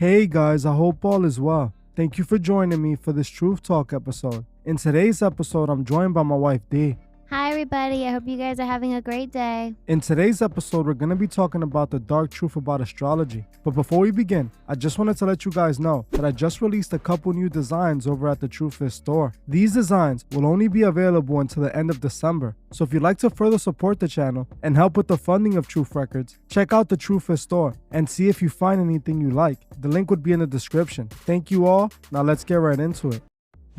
Hey guys, I hope all is well. Thank you for joining me for this Truth Talk episode. In today's episode, I'm joined by my wife Dee. Hi everybody, I hope you guys are having a great day. In today's episode, we're going to be talking about the dark truth about astrology. But before we begin, I just wanted to let you guys know that I just released a couple new designs over at the Truth store. These designs will only be available until the end of December. So if you'd like to further support the channel and help with the funding of Truth Records, check out the Truth store and see if you find anything you like. The link would be in the description. Thank you all. Now let's get right into it.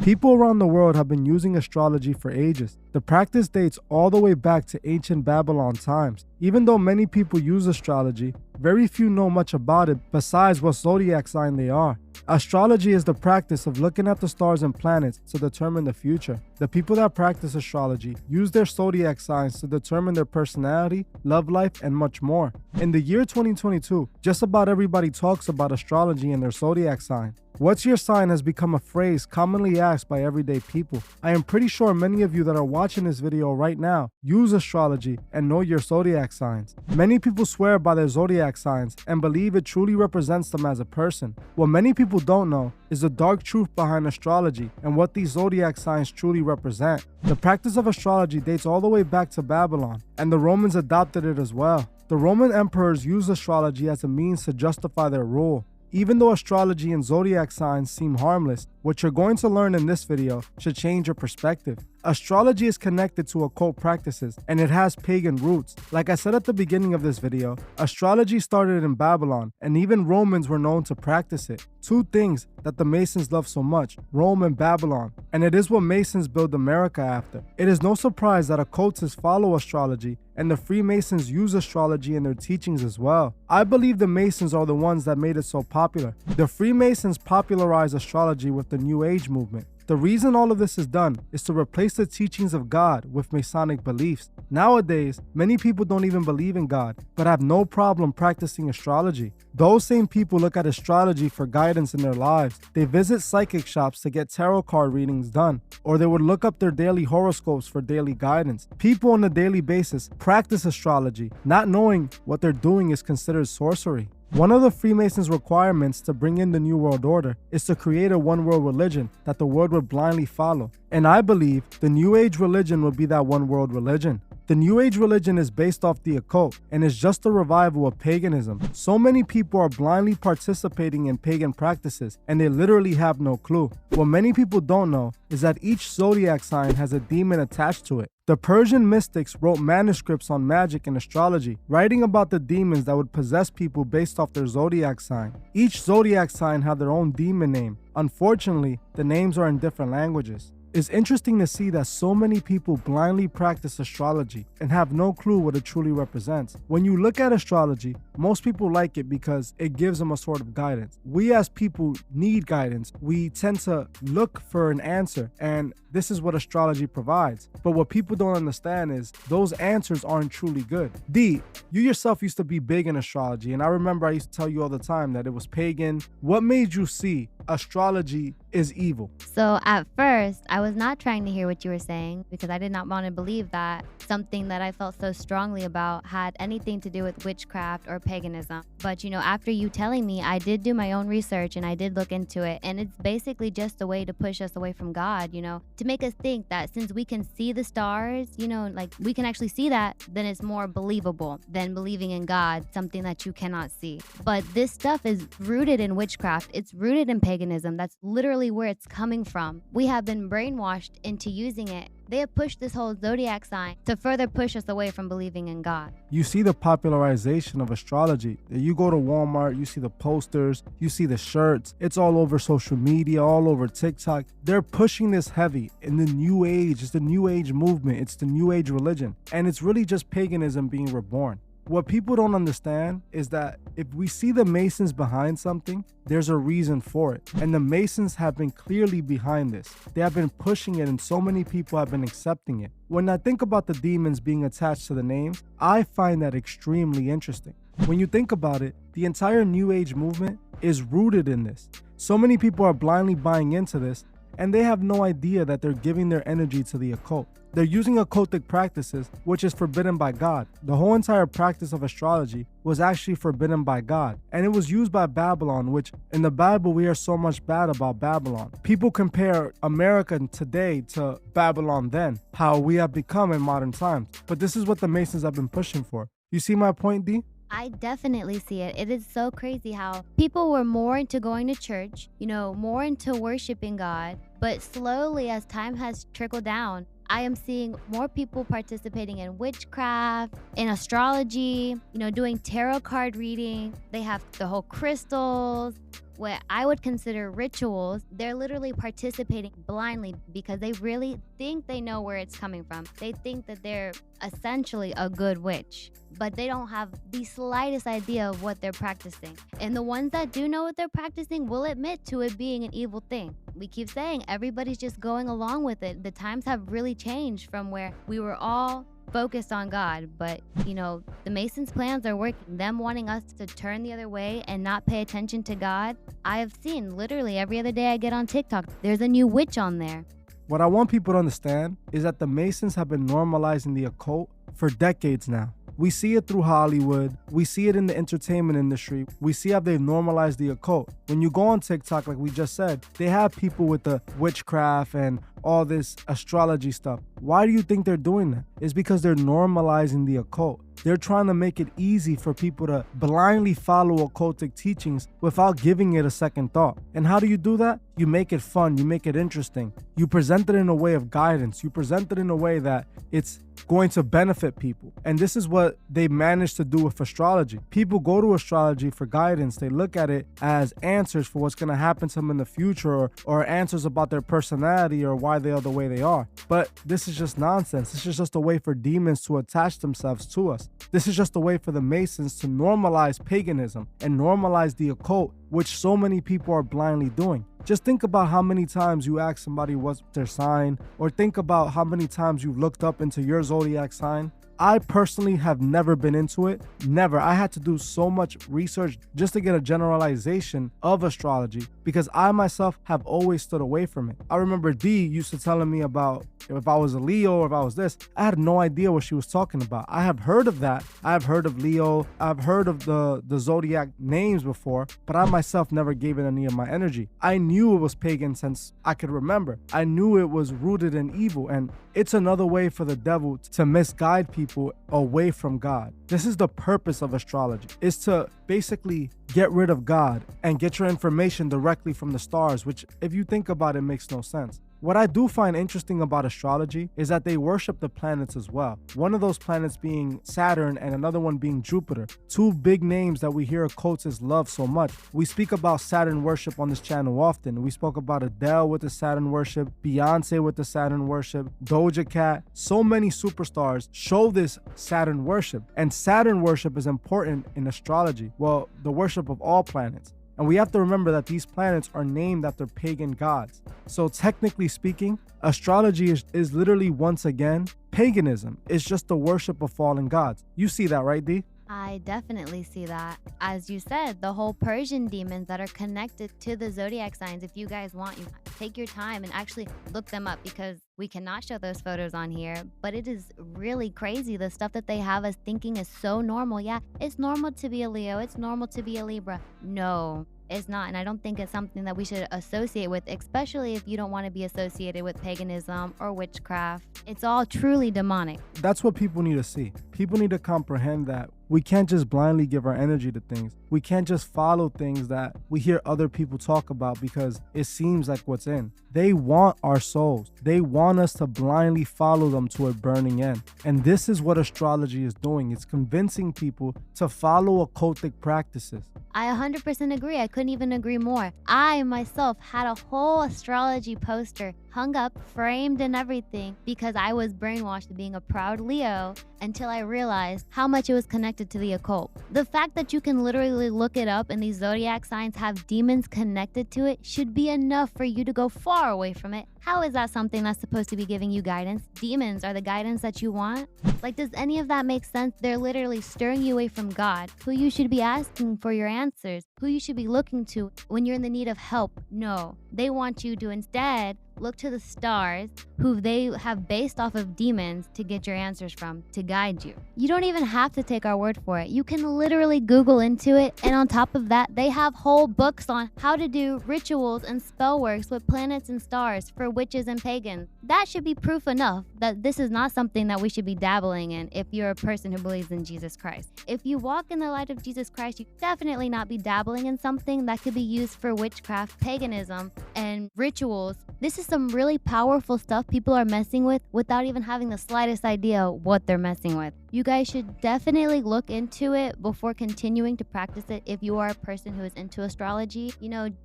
People around the world have been using astrology for ages. The practice dates all the way back to ancient Babylon times. Even though many people use astrology, very few know much about it besides what zodiac sign they are. Astrology is the practice of looking at the stars and planets to determine the future. The people that practice astrology use their zodiac signs to determine their personality, love life, and much more. In the year 2022, just about everybody talks about astrology and their zodiac sign. What's your sign has become a phrase commonly asked by everyday people. I am pretty sure many of you that are watching this video right now use astrology and know your zodiac signs. Many people swear by their zodiac signs and believe it truly represents them as a person. What many people don't know is the dark truth behind astrology and what these zodiac signs truly represent. The practice of astrology dates all the way back to Babylon, and the Romans adopted it as well. The Roman emperors used astrology as a means to justify their rule. Even though astrology and zodiac signs seem harmless, what you're going to learn in this video should change your perspective. Astrology is connected to occult practices, and it has pagan roots. Like I said at the beginning of this video, astrology started in Babylon, and even Romans were known to practice it. Two things that the Masons love so much, Rome and Babylon, and it is what Masons build America after. It is no surprise that occultists follow astrology, and the Freemasons use astrology in their teachings as well. I believe the Masons are the ones that made it so popular. The Freemasons popularized astrology with the New Age movement. The reason all of this is done is to replace the teachings of God with Masonic beliefs. Nowadays, many people don't even believe in God, but have no problem practicing astrology. Those same people look at astrology for guidance in their lives. They visit psychic shops to get tarot card readings done, or they would look up their daily horoscopes for daily guidance. People on a daily basis practice astrology, not knowing what they're doing is considered sorcery. One of the Freemasons' requirements to bring in the New World Order is to create a one-world religion that the world would blindly follow. And I believe the New Age religion will be that one-world religion. The New Age religion is based off the occult and is just a revival of paganism. So many people are blindly participating in pagan practices and they literally have no clue. What many people don't know is that each zodiac sign has a demon attached to it. The Persian mystics wrote manuscripts on magic and astrology, writing about the demons that would possess people based off their zodiac sign. Each zodiac sign had their own demon name. Unfortunately, the names are in different languages. It's interesting to see that so many people blindly practice astrology and have no clue what it truly represents. When you look at astrology, most people like it because it gives them a sort of guidance. We as people need guidance. We tend to look for an answer, and this is what astrology provides. But what people don't understand is those answers aren't truly good. Dee, you yourself used to be big in astrology, and I remember I used to tell you all the time that it was pagan. What made you see astrology is evil? So at first, I was not trying to hear what you were saying because I did not want to believe that something that I felt so strongly about had anything to do with witchcraft or paganism. But after you telling me, I did do my own research and I did look into it, and it's basically just a way to push us away from God, to make us think that since we can see the stars, like we can actually see that, then it's more believable than believing in God, something that you cannot see. But this stuff is rooted in witchcraft. It's rooted in paganism. That's literally where it's coming from. We have been brainwashed into using it. They have pushed this whole zodiac sign to further push us away from believing in God. You see the popularization of astrology. You go to Walmart, you see the posters, you see the shirts. It's all over social media, all over TikTok. They're pushing this heavy in the New Age. It's the New Age movement. It's the New Age religion. And it's really just paganism being reborn. What people don't understand is that if we see the Masons behind something, there's a reason for it. And the Masons have been clearly behind this. They have been pushing it and so many people have been accepting it. When I think about the demons being attached to the names, I find that extremely interesting. When you think about it, the entire New Age movement is rooted in this. So many people are blindly buying into this and they have no idea that they're giving their energy to the occult. They're using occultic practices, which is forbidden by God. The whole entire practice of astrology was actually forbidden by God, and it was used by Babylon, which in the Bible we hear so much bad about Babylon. People compare America today to Babylon then, how we have become in modern times. But this is what the Masons have been pushing for. You see my point, D? I definitely see it. It is so crazy how people were more into going to church, more into worshiping God, but slowly as time has trickled down, I am seeing more people participating in witchcraft, in astrology, doing tarot card reading. They have the whole crystals, what I would consider rituals. They're literally participating blindly because they really think they know where it's coming from. They think that they're essentially a good witch, but they don't have the slightest idea of what they're practicing. And the ones that do know what they're practicing will admit to it being an evil thing. We keep saying everybody's just going along with it. The times have really changed from where we were all focused on God, but the Masons' plans are working. Them wanting us to turn the other way and not pay attention to God. I have seen literally every other day I get on TikTok, there's a new witch on there. What I want people to understand is that the Masons have been normalizing the occult for decades now. We see it through Hollywood. We see it in the entertainment industry. We see how they've normalized the occult. When you go on TikTok, like we just said, they have people with the witchcraft and all this astrology stuff. Why do you think they're doing that? It's because they're normalizing the occult. They're trying to make it easy for people to blindly follow occultic teachings without giving it a second thought. And how do you do that? You make it fun. You make it interesting. You present it in a way of guidance. You present it in a way that it's going to benefit people. And this is what they managed to do with astrology. People go to astrology for guidance. They look at it as answers for what's going to happen to them in the future, or answers about their personality or why they are the way they are. But this is just nonsense. This is just a way for demons to attach themselves to us. This is just a way for the Masons to normalize paganism and normalize the occult, which so many people are blindly doing. Just think about how many times you ask somebody what's their sign, or think about how many times you've looked up into your zodiac sign. I personally have never been into it. Never. I had to do so much research just to get a generalization of astrology because I myself have always stood away from it. I remember Dee used to telling me about if I was a Leo or if I was this. I had no idea what she was talking about. I have heard of that. I've heard of Leo. I've heard of the zodiac names before, but I myself never gave it any of my energy. I knew it was pagan since I could remember. I knew it was rooted in evil, and it's another way for the devil to misguide people away from God. This is the purpose of astrology, is to basically get rid of God and get your information directly from the stars, which if you think about it makes no sense. What I do find interesting about astrology is that they worship the planets as well. One of those planets being Saturn and another one being Jupiter. Two big names that we hear occultists love so much. We speak about Saturn worship on this channel often. We spoke about Adele with the Saturn worship, Beyonce with the Saturn worship, Doja Cat. So many superstars show this Saturn worship. And Saturn worship is important in astrology. Well, the worship of all planets. And we have to remember that these planets are named after pagan gods. So technically speaking, astrology is literally, once again, paganism. It's just the worship of fallen gods. You see that, right, Dee? I definitely see that. As you said, the whole Persian demons that are connected to the zodiac signs, if you guys want, you take your time and actually look them up because we cannot show those photos on here, but it is really crazy. The stuff that they have us thinking is so normal. Yeah, it's normal to be a Leo. It's normal to be a Libra. No, it's not. And I don't think it's something that we should associate with, especially if you don't want to be associated with paganism or witchcraft. It's all truly demonic. That's what people need to see. People need to comprehend that we can't just blindly give our energy to things. We can't just follow things that we hear other people talk about because it seems like what's in. They want our souls. They want us to blindly follow them to a burning end. And this is what astrology is doing. It's convincing people to follow occultic practices. I 100% agree. I couldn't even agree more. I myself had a whole astrology poster hung up, framed and everything because I was brainwashed to being a proud Leo until I realized how much it was connected to the occult. The fact that you can literally look it up and these zodiac signs have demons connected to it should be enough for you to go far away from it. How is that something that's supposed to be giving you guidance? Demons are the guidance that you want? Like, does any of that make sense? They're literally stirring you away from God, who you should be asking for your answers, who you should be looking to when you're in the need of help. No, they want you to instead look to the stars, who they have based off of demons to get your answers from, to guide you. You don't even have to take our word for it. You can literally Google into it, and on top of that, they have whole books on how to do rituals and spell works with planets and stars for witches and pagans. That should be proof enough that this is not something that we should be dabbling in if you're a person who believes in Jesus Christ. If you walk in the light of Jesus Christ, you definitely not be dabbling in something that could be used for witchcraft, paganism, and rituals. This is some really powerful stuff people are messing with without even having the slightest idea what they're messing with. You guys should definitely look into it before continuing to practice it if you are a person who is into astrology,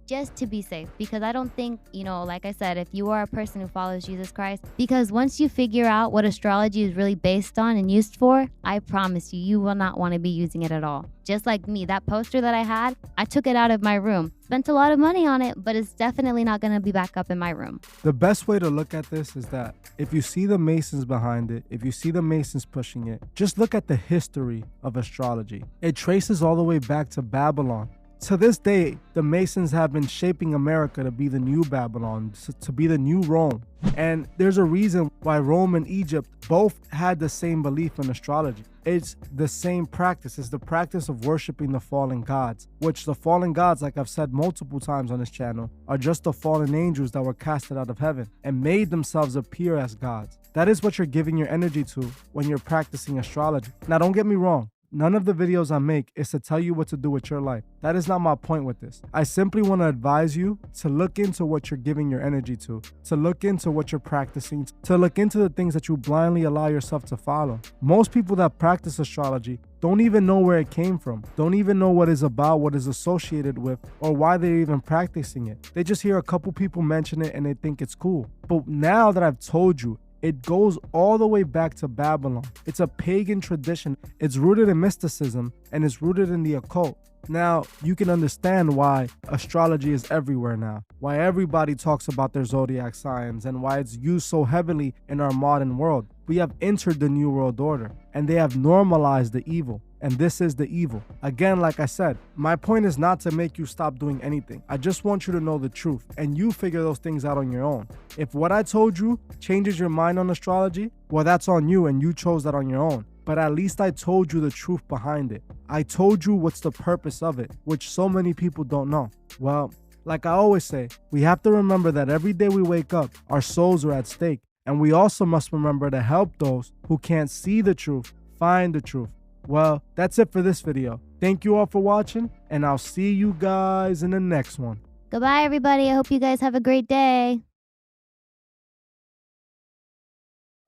just to be safe. Because I don't think, like I said, if you are a person who follows Jesus Christ, because once you figure out what astrology is really based on and used for, I promise you, you will not want to be using it at all. Just like me, that poster that I had, I took it out of my room. Spent a lot of money on it, but it's definitely not going to be back up in my room. The best way to look at this is that if you see the Masons behind it, if you see the Masons pushing it, just look at the history of astrology. It traces all the way back to Babylon. To this day, the Masons have been shaping America to be the new Babylon, to be the new Rome. And there's a reason why Rome and Egypt both had the same belief in astrology. It's the same practice. It's the practice of worshiping the fallen gods, which the fallen gods, like I've said multiple times on this channel, are just the fallen angels that were casted out of heaven and made themselves appear as gods. That is what you're giving your energy to when you're practicing astrology. Now, don't get me wrong. None of the videos I make is to tell you what to do with your life. That is not my point with this. I simply want to advise you to look into what you're giving your energy to look into what you're practicing, to look into the things that you blindly allow yourself to follow. Most people that practice astrology don't even know where it came from, don't even know what it's about, what is associated with, or why they're even practicing it. They just hear a couple people mention it and they think it's cool. But now that I've told you, it goes all the way back to Babylon. It's a pagan tradition. It's rooted in mysticism and it's rooted in the occult. Now, you can understand why astrology is everywhere now, why everybody talks about their zodiac signs, and why it's used so heavily in our modern world. We have entered the New World Order, and they have normalized the evil, and this is the evil. Again, like I said, my point is not to make you stop doing anything. I just want you to know the truth, and you figure those things out on your own. If what I told you changes your mind on astrology, well, that's on you, and you chose that on your own. But at least I told you the truth behind it. I told you what's the purpose of it, which so many people don't know. Well, like I always say, we have to remember that every day we wake up, our souls are at stake. And we also must remember to help those who can't see the truth, find the truth. Well, that's it for this video. Thank you all for watching, and I'll see you guys in the next one. Goodbye, everybody. I hope you guys have a great day.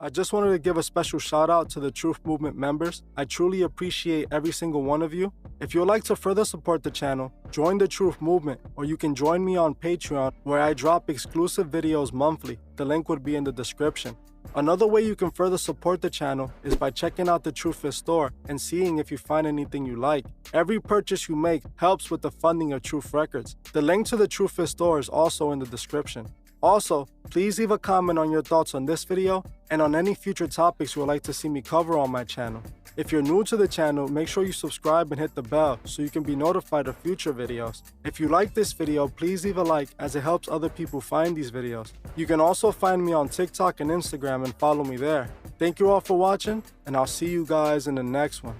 I just wanted to give a special shout out to the Truth Movement members. I truly appreciate every single one of you. If you'd like to further support the channel, join the Truth Movement, or you can join me on Patreon, where I drop exclusive videos monthly. The link would be in the description. Another way you can further support the channel is by checking out the Truth store and seeing if you find anything you like. Every purchase you make helps with the funding of Truth Records. The link to the Truth store is also in the description. Also, please leave a comment on your thoughts on this video and on any future topics you would like to see me cover on my channel. If you're new to the channel, make sure you subscribe and hit the bell so you can be notified of future videos. If you like this video, please leave a like, as it helps other people find these videos. You can also find me on TikTok and Instagram and follow me there. Thank you all for watching, and I'll see you guys in the next one.